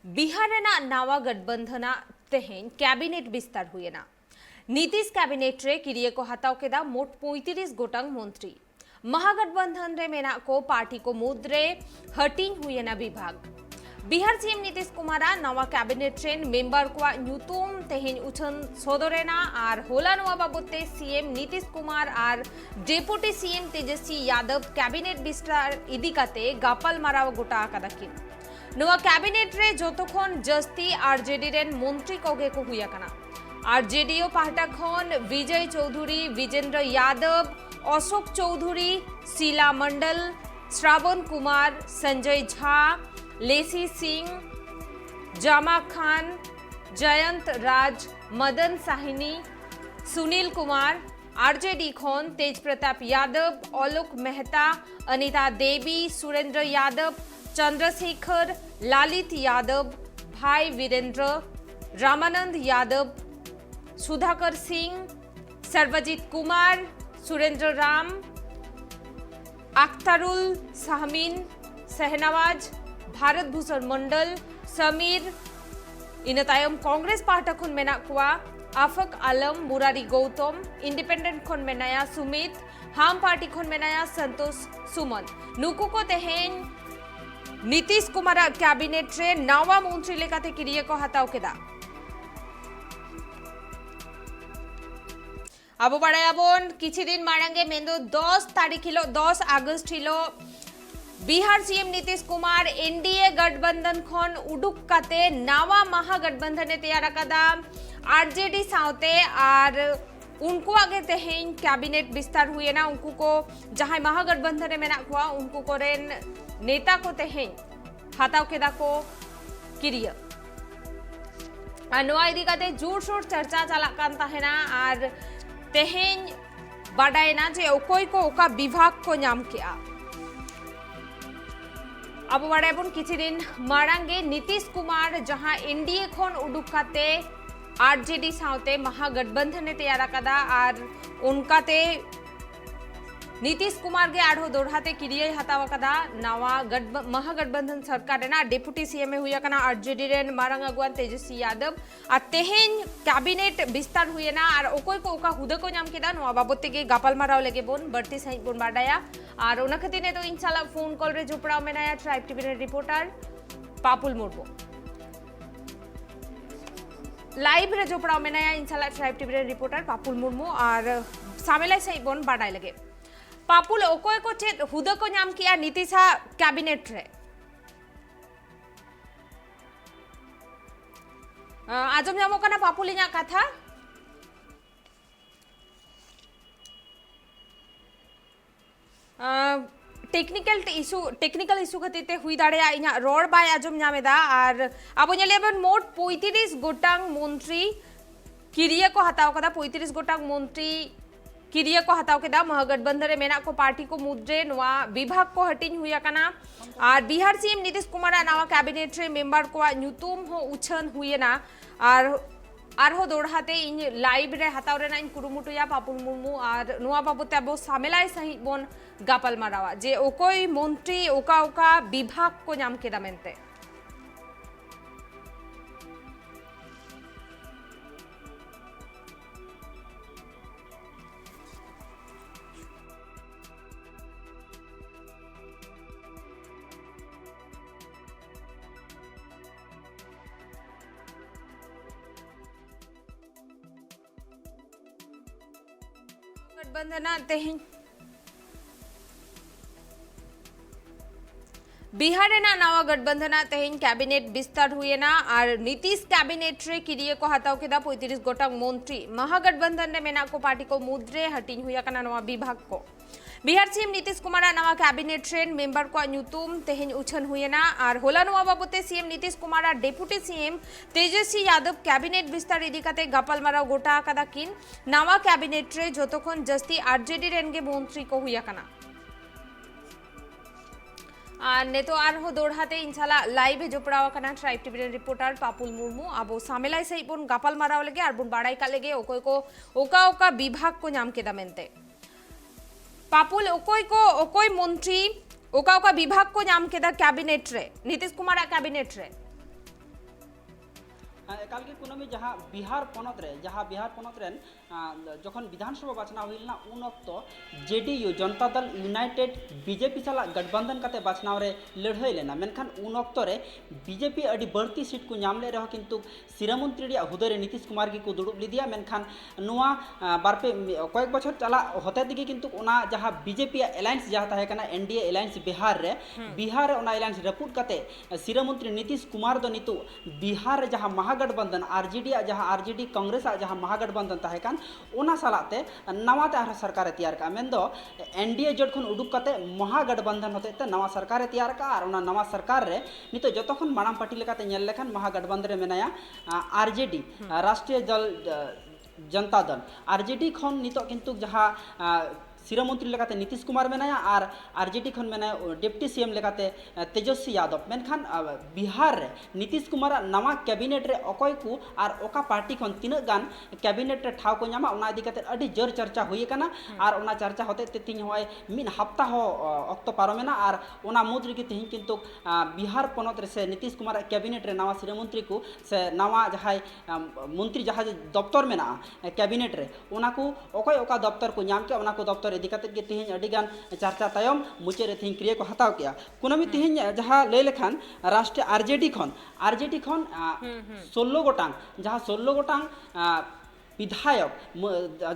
बिहार नवा गठबंधन तेहेन कैबिनेट विस्तार हुएना नीतीश कैबिनेट रे किरिए को हताव केदा मोट 35 गोटंग मंत्री महागठबंधन रे मेना को पार्टी को मुद्रे हटिंग हुएना विभाग बिहार सीएम नीतीश कुमार नवा कैबिनेट रेन मेंबर को न्यूतुम तेहेन उछन सोदरेना और होला नवा बाबते सीएम नीतीश कुमार और deputy CM Tejashwi Yadav cabinet विस्तार इदिकाते गापल माराव गोटा आकादाकिन नवा कैबिनेट रे जोतोखन जस्ती आरजेडी रेन मंत्री कोगे को हुया कना आरजेडीओ पार्टा खन विजय चौधरी विजेंद्र यादव अशोक चौधरी शीला मंडल श्रावण कुमार संजय झा लेसी सिंह जामा खान जयंत राज मदन साहिनी सुनील कुमार आरजेडी खन तेज प्रताप यादव आलोक मेहता अनिता देवी सुरेंद्र यादव चंद्रशेखर लालित यादव भाई वीरेंद्र रामानंद यादव सुधाकर सिंह सर्वजीत कुमार सुरेंद्र राम अख्तरुल सहमीन सहनवाज भारत भूषण मंडल समीर इनतायम कांग्रेस पार्टी खन मेना कुआ आफक आलम मुरारी गौतम इंडिपेंडेंट खन मेनाया सुमित हाम पार्टी खन मेनाया संतोष सुमन नुकु को तेहेन नीतीश कुमार कैबिनेट रे नवा मंत्री लेकाते किरिए को हताव केदा अब बड़ायाबन किछि दिन मारंगे मेंदो 10 तारीख हिलो 10 अगस्त हिलो बिहार सीएम नीतीश कुमार एनडीए गठबंधन खन उडुक काते नवा महागठबंधन तैयार कदा आरजेडी सावते और उनको आगे तेहेन कैबिनेट विस्तार हुए ना उनको को जहां महागठबंधन में ना हुआ उनको को रेन नेता को तेहेन हाथाव केदा को किरिया नवा इदी काते जोर शोर चर्चा चला कान ताहेना और तेहेन बाडायना जे ओकोई को ओका विभाग को नाम किया अब बाडायबन किछि दिन मारांगे नीतीश कुमार जहां एनडीए खन उडुकाते आरजेडी सावते महागठबंधन तैयार कदा और उनकाते नीतीश कुमार के आढ़ो दोढ़ाते किरिए हतावा कदा नवा महागठबंधन सरकार रेना डेपुटी सीएम में हुआ कना आरजेडी रेन मारंग अगुवान तेजस्वी यादव और तेहेन कैबिनेट विस्तार हुए ना और ओकोय को ओका हुदा को नाम केदा नवा बाबते के गापल माराव लेगे बोन बढ़ती सही बोन बाडाया और उना खती ने तो इंशाल्लाह फोन कॉल रे जुपड़ाव में नया ट्राइब टीवी रे रिपोर्टर पापुल मुर्मू लाइव रे जुपड़ाव में नया इंशाल्लाह ट्राइब टीवी रे रिपोर्टर पापुल मुर्मू और सामेला सही बोन बाडाय लगे पापुल ओकोय को चेत हुदा को नाम किया नीतीशा कैबिनेट रे आजम जामो कना पापुल इना कथा टेक्निकल इशू खतीते हुई दाड़े इना रोड बाय आजम जामेदा और अब नेलेबन मोट 35 गोटांग मंत्री किरिया को हताव कदा 35 गोटांग मंत्री किरिया को हताव केदा महागठबंधन रे मेना को पार्टी को मुद्रे नवा विभाग को हटिन हुआ कना और बिहार सीएम नीतीश कुमार नवा कैबिनेट रे मेंबर को न्यूतुम हो उछन हुए ना और हो दोड़ाते इन लाइव रे हताव रे ना इन कुरुमुटुया पापुल मुर्मू और नवा बाबते अब सामेलाय सही बोन गापल मारावा जे ओकोई मंत्री ओका ओका विभाग को नाम केदा मेनते गठबंधन तेहेन बिहार नवा गठबंधन तेहेन कैबिनेट विस्तार हुए ना और नीतीश कैबिनेट रे किरिए को हताव केदा 35 गोटांग मंत्री महागठबंधन रे मेना को पार्टी को मुद्रे हटिन हुआ कना नवा विभाग को बिहार सीएम नीतीश कुमार नवा कैबिनेट रेन मेंबर को न्यूतुम तेहेन उछन हुए ना और होला नवा बाबते CM Nitish Kumar deputy CM Tejashwi Yadav cabinet विस्तार इदिकाते गापल माराव गोटा कदा किन नवा कैबिनेट रे जोतोखन जस्ती आरजेडी रेन के मंत्री को हुआ कना ने तो आर हो दोड़ाते इंशाल्लाह लाइव है जोपड़ावा कना ट्राइब टीवी रे रिपोर्टर पापुल मुर्मू अब सामेलाई सही बोन गापल माराव लगे और बोन बाड़ाई का लगे ओकोय को ओका ओका विभाग को नाम केदा मेनते पापुल ओकोय को ओकोय मंत्री ओका ओका विभाग को नाम केदा कैबिनेट रे नीतीश कुमार कैबिनेट रे एकाल के कुनमी जहाँ बिहार पनत रे जहाँ बिहार पनत रेन जखन विधानसभा बाछना हुईलना उन अक्तो JDU Janata Dal United BJP साला गठबंधन काते बाछनाव रे लड़ाई लेना मेनखान उन अक्तो रे बीजेपी अड़ी बढ़ती सीट को नाम ले रहा किंतु सिरामंत्री रे हुदे रे नीतीश कुमार की को दुड़ुब लिदिया मेनखान नुआ बारपे कयेक बछर चला होते दिगे किंतु ओना जहाँ बीजेपी एलायंस जहाँ ताहे कना एनडीए एलायंस बिहार रे ओना एलायंस रपुट काते सिरामंत्री नीतीश कुमार दो नितु बिहार रे जहाँ महागठबंधन आरजेडी जहाँ आरजेडी कांग्रेस जहाँ महागठबंधन ताहे कान ओना सालाते नवाते आर सरकार तैयार का मेन दो एनडीए जोट खन उडुक काते महागठबंधन होते ते नवा सरकार तैयार का और ओना नवा सरकार रे नितो जतो खन मानाम पार्टी लेकाते नेल लेखान महागठबंधन रे मेनाया आरजेडी राष्ट्रीय दल जनता दल आरजेडी खन नितो किंतु जहाँ सिरामंत्री लेकाते नीतीश कुमार मेनाया और आरजेडी खन मेनाया डिप्टी सीएम लेकाते तेजस्वी यादव मेनखान बिहार रे नीतीश कुमार नवा कैबिनेट रे अकय को और ओका पार्टी खन तीना गान कैबिनेट रे ठाव को नामा ओना इदी काते अडी जोर चर्चा हुई कना और ओना चर्चा होते ते तिन होय मिन हफ्ता हो अक्तो पारमेना और ओना मुद्र की तिन किंतु बिहार पनत रे से नीतीश कुमार कैबिनेट रे नवा सिरामंत्री को से नवा जहाय मंत्री जहां दफ्तर मेना कैबिनेट रे ओना को अकय ओका दफ्तर को नाम के ओना को दफ्तर दिक्कत के तीन अड़ीगान चर्चा तायम मुचे रे तीन क्रिया को हताव किया कुनमी तीन जहाँ ले लेखान राष्ट्रीय आरजेडी खन 16 गोटांग जहाँ 16 गोटांग विधायक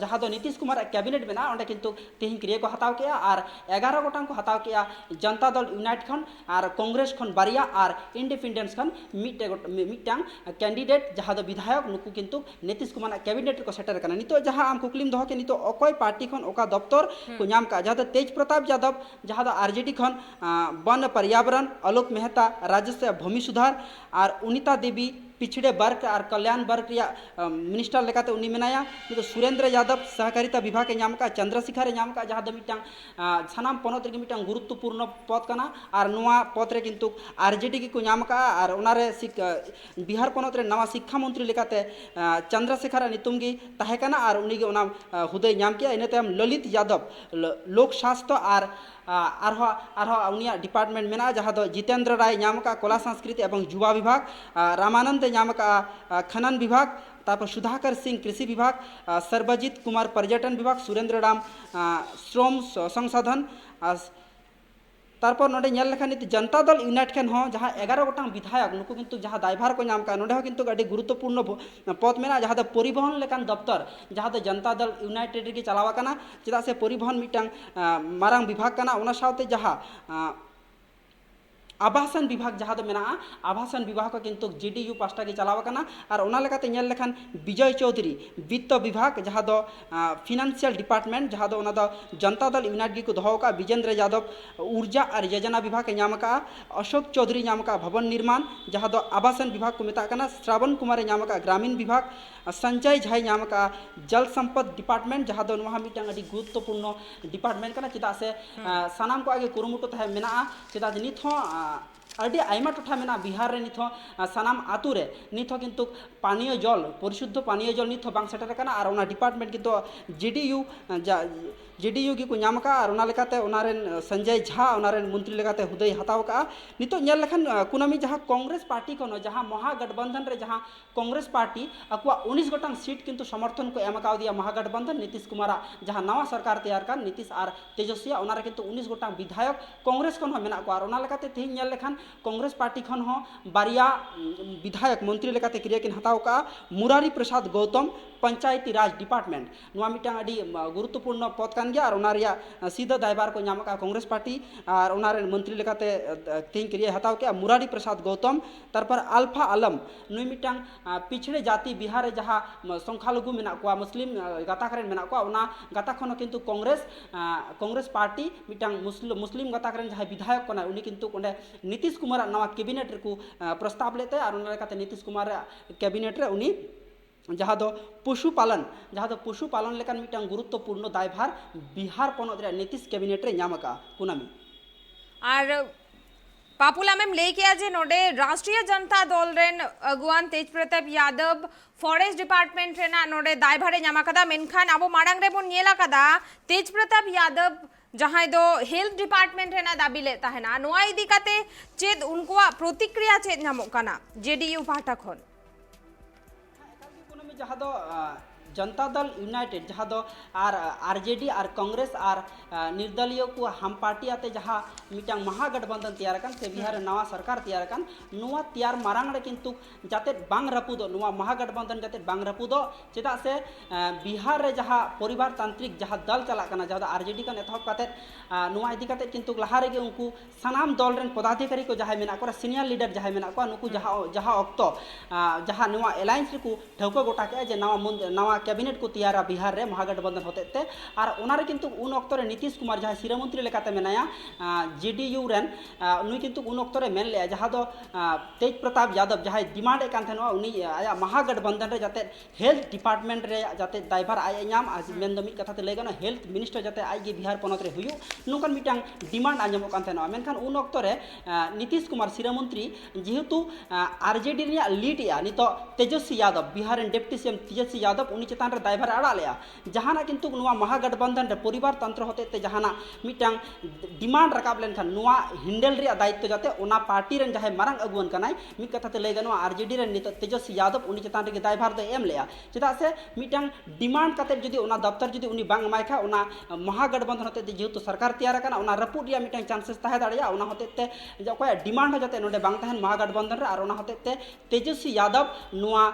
जहाँ दो नीतीश कुमार कैबिनेट में ना किंतु तीन क्रिया को हताव किया और 11 गोटांग को हताव किया जनता दल यूनाइट खन और कांग्रेस खन बारिया और इंडिपेंडेंस खन मिटांग कैंडिडेट जहाँ दो विधायक नुकु किंतु नीतीश कुमार कैबिनेट को सेटर करना नितो जहाँ आम कुकलिम दो के नितो अकय पार्टी खन ओका दफ्तर को नाम का जहाँ दो तेज प्रताप यादव जहाँ दो आरजेडी खन वन पर्यावरण आलोक मेहता राजस्व भूमि सुधार और उनिता देवी पिछड़े वर्ग और कल्याण वर्ग मिनिस्टर लेकाते उनी मेनाया तो सुरेंद्र यादव सहकारिता विभाग के नाम का चंद्रशेखर नाम का जहाँ दो मिटांग सानाम पनत रे मिटांग गुरुत्वपूर्ण पद कना और नुआ पद रे किंतु आरजेडी की को नाम का और उनारे बिहार पनत रे नवा शिक्षा मंत्री लेकाते चंद्रशेखर नितुम गी ताहे कना और उनी गे उना हुदय नाम किया इने तायम ललित यादव लोक स्वास्थ्य और उनिया डिपार्टमेंट मेना जहाँ दो जितेंद्र राय नाम का कला संस्कृति एवं युवा विभाग रामानंद नाम का खनन विभाग तापर सुधाकर सिंह कृषि विभाग सर्वजीत कुमार पर्यटन विभाग सुरेंद्र राम श्रम संसाधन तारपर नोडे नेल लेखान जनता दल यूनाइट खेन हो जहाँ 11 गोटांग विधायक नुकु किंतु जहाँ दायभार को नाम का नोडे हो किंतु अड़ी गुरुत्वपूर्ण पद मेना जहाँ दो परिवहन लेकान दफ्तर जहाँ दो जनता दल यूनाइटेड की चलावा कना चेदा से परिवहन मिटांग मारांग विभाग कना उना साथे जहाँ आवासन विभाग जहाँ दो मेना आवासन विभाग को किंतु जेडीयू पास्टा की चलावा कना और ओना लेकाते नेल लेखान विजय चौधरी वित्त विभाग जहाँ दो फिनेंशियल डिपार्टमेंट जहाँ दो ओना दो जनता दल यूनाइटेड को दोहो का विजेंद्र यादव ऊर्जा और योजना विभाग के नाम का अशोक चौधरी नाम का भवन निर्माण जहाँ दो आवासन विभाग को मेता कना श्रावण कुमार नाम का ग्रामीण विभाग संजय झाई नाम का जल संपद डिपार्टमेंट जहाँ दो वहाँ मिटांग अड़ी गुरुत्वपूर्ण डिपार्टमेंट कना चेदा से सानाम को आगे कुरुमुटु तहे मेना चेदा नित हो अड़ी आयमा टोठा मेना बिहार रे नित हो सानाम आतु रे नित हो किंतु पानीय जल परिशुद्ध पानीय जल नित हो बांग सेटर कना और ओना डिपार्टमेंट किंतु जेडीयू की को नाम का और ओना लेकाते ओना रेन संजय झा ओना रेन मंत्री लेकाते हुदय हताव का नितो नेल लेखान कुनामी जहाँ कांग्रेस पार्टी को जहाँ महागठबंधन रे जहाँ कांग्रेस पार्टी अकुआ 19 गोटांग सीट किंतु समर्थन को एमकाव दिया महागठबंधन नीतीश कुमार जहाँ नवा सरकार तैयार का नीतीश और तेजस्वी ओना रे किंतु 19 गोटांग विधायक कांग्रेस खन हो मेना को और ओना लेकाते तेहिं नेल लेखान कांग्रेस पार्टी खन हो बारिया विधायक मंत्री लेकाते क्रिया किन हताव का मुरारी प्रसाद गौतम पंचायती राज डिपार्टमेंट नुआ मिटांग अड़ी गुरुत्वपूर्ण पद कान गया और ओना रिया सीधा दायबार को नाम का कांग्रेस पार्टी और ओना रे मंत्री लेकाते तेहिं क्रिया हताव के मुरारी प्रसाद गौतम तारपर अल्फा आलम नुई मिटांग पिछड़े जाति बिहार रे जहाँ संख्यालघु मेना को मुस्लिम गाताक रेन मेना को ओना गाता खन किंतु कांग्रेस पार्टी मिटांग मुस्लिम गाताक रेन जहाँ विधायक कना उनी किंतु ओंडे नीतीश कुमार नवा कैबिनेट को प्रस्ताव लेते और ओना लेकाते नीतीश कुमार कैबिनेट रे उनी जहाँ दो पशुपालन लेकान मिटांग गुरुत्वपूर्ण दायभार बिहार पनत रे नीतीश कैबिनेट रे नाम का कुनामी और पापुला मैम लेके आज नोडे राष्ट्रीय जनता दल रेन अगुवान तेज प्रताप यादव फॉरेस्ट डिपार्टमेंट रेना नोडे दायभारे नामा कदा मेनखान आबो माड़ांग रे बोन नेला कदा तेज प्रताप यादव जहाँ दो हेल्थ डिपार्टमेंट रेना दाबी लेता है ना नोआ इदी काते चेद उनको प्रतिक्रिया चेद नामो कना जेडीयू पाठा खन जहाँ दो जनता दल यूनाइटेड जहाँ दो आर आरजेडी और कांग्रेस और निर्दलीय को हम पार्टी आते जहाँ मिटांग महागठबंधन तैयार कान से बिहार नवा सरकार तैयार कान नुआ तैयार मारांग रे किंतु जाते बांग रपुदो नुआ महागठबंधन जाते बांग रपुदो चेदा से बिहार रे जहाँ परिवार तांत्रिक जहाँ दल चला काना जहाँ आरजेडी का एतहब काते नुआ इदी काते किंतु लहा रे उनको सानाम दल रेन पदाधिकारी को जहाँ मेना को सीनियर लीडर जहाँ मेना को नुकु जहाँ अक्तो जहाँ नुआ एलायंस को ठौका गोटा के जे नवा कैबिनेट को तैयारा बिहार रे महागठबंधन होते और उनारे किंतु उन अक्तो रे नीतीश कुमार जहाँ शिरामंत्री लेकाते मेनाया जेडीयू रेन उनी किंतु उन अक्तो रे मेन ले जहाँ दो तेज प्रताप यादव जहाँ डिमांड एकान थेनो उनी आया महागठबंधन रे जाते हेल्थ डिपार्टमेंट रे जाते दायभार आय नाम आज मेन दो मिट कथा ते लेगनो हेल्थ मिनिस्टर जाते आय गे बिहार पोनत रे हुयु नोकन मिटांग डिमांड आंजमो कान थेनो मेनखान उन अक्तो रे नीतीश कुमार शिरामंत्री जेहेतु आरजेडी रे लीड या नितो तेजस्वी यादव बिहार डेप्टी सीएम तेजस्वी यादव उनी चेतान रे दायभार आड़ा लेया जहाना किंतु नुआ महागठबंधन रे परिवार तंत्र होते ते जहाना मिटांग डिमांड रकाब लेनखान नुआ हिंडल रे दायित्व जाते ओना पार्टी रेन जहां मारंग अगुवन कनाय मिट कथा ते लय गनो आरजेडी रे नितो तेजस्वी यादव उनी चेतान रे दायभार दो एम लेया चेदा से मिटांग डिमांड काते जुदी ओना दफ्तर जुदी उनी बांग मायखा ओना महागठबंधन होते ते जेहेतु सरकार तैयार काना ओना रपुट रिया मिटांग चांसेस ताहे दाड़िया ओना होते ते जकोय डिमांड जाते नोडे बांग तहन महागठबंधन रे और ओना होते ते तेजस्वी यादव नुआ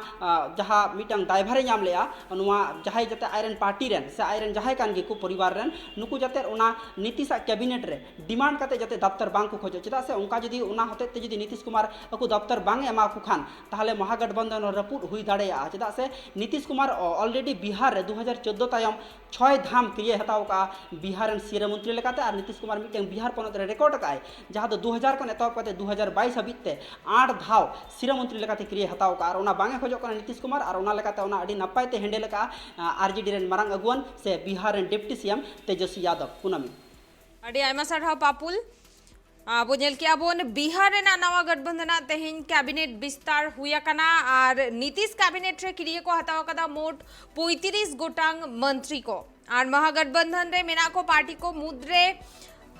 जहां मिटांग दायभार नाम लेया नुआ जहां जाते आयरन पार्टी रेन से आयरन जहां कान गे को परिवार रेन नुकु जाते ओना नीतीश कैबिनेट रे डिमांड काते जाते दफ्तर बांग को खोजो चेदा से उनका जदी ओना होते ते जदी नीतीश कुमार को दफ्तर बांग एमा को खान ताहले महागठबंधन रपुट हुई दाड़ेया चेदा से नीतीश कुमार ऑलरेडी बिहार रे 2014 तायम 6 धाम क्रिय हताव का बिहार रेन सीएम मंत्री लेकाते और नीतीश कुमार मिटें बिहार पोनत रे रिकॉर्ड काय जहां दो 2000 कन एतहब काते 2022 हबित ते 8 धाव सीएम मंत्री लेकाते क्रिय हताव का और ओना बांगे खोजो कन नीतीश कुमार और ओना लेकाते ओना अडी नपाय ते हेंडल का आरजेडी रेन मारंग अगुवन से Bihar rain deputy CM Tejashwi Yadav कुनामी अड़ी आयमा साढ़ा पापुल अब नेल के अब बिहार रेना नवा गठबंधन तेहन कैबिनेट विस्तार हुआ कना और नीतीश कैबिनेट रे क्रिय को हताव कदा मोट 35 गोटांग मंत्री को और महागठबंधन रे मेना को पार्टी को मुद्रे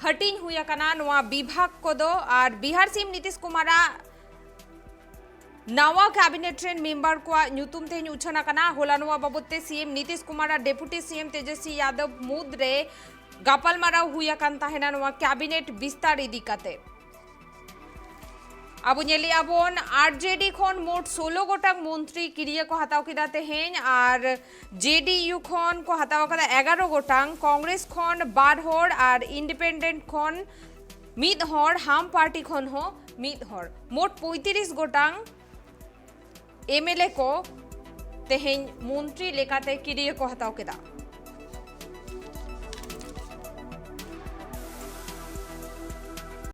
हटिन हुआ कना नवा विभाग को दो और बिहार सीएम नीतीश कुमारा नवा कैबिनेट रेन मेंबर को न्यूतुम ते उछना कना होला नवा बाबते CM Nitish Kumar deputy CM Tejashwi Yadav मुद्रे गापल मारा हुआ कान ताहेना नवा कैबिनेट विस्तार इदी काते अब नेली अबन आरजेडी खन मोट 16 गोटांग मंत्री क्रिय को हताव किदा तेहेन और जेडीयू खन को हताव कदा 11 गोटांग कांग्रेस खन 12 हर और इंडिपेंडेंट खन मिद हर हाम पार्टी खन हो मिद हर मोट 35 गोटांग एमएलए को तेहेन मंत्री लेकाते क्रिय को हताव किदा।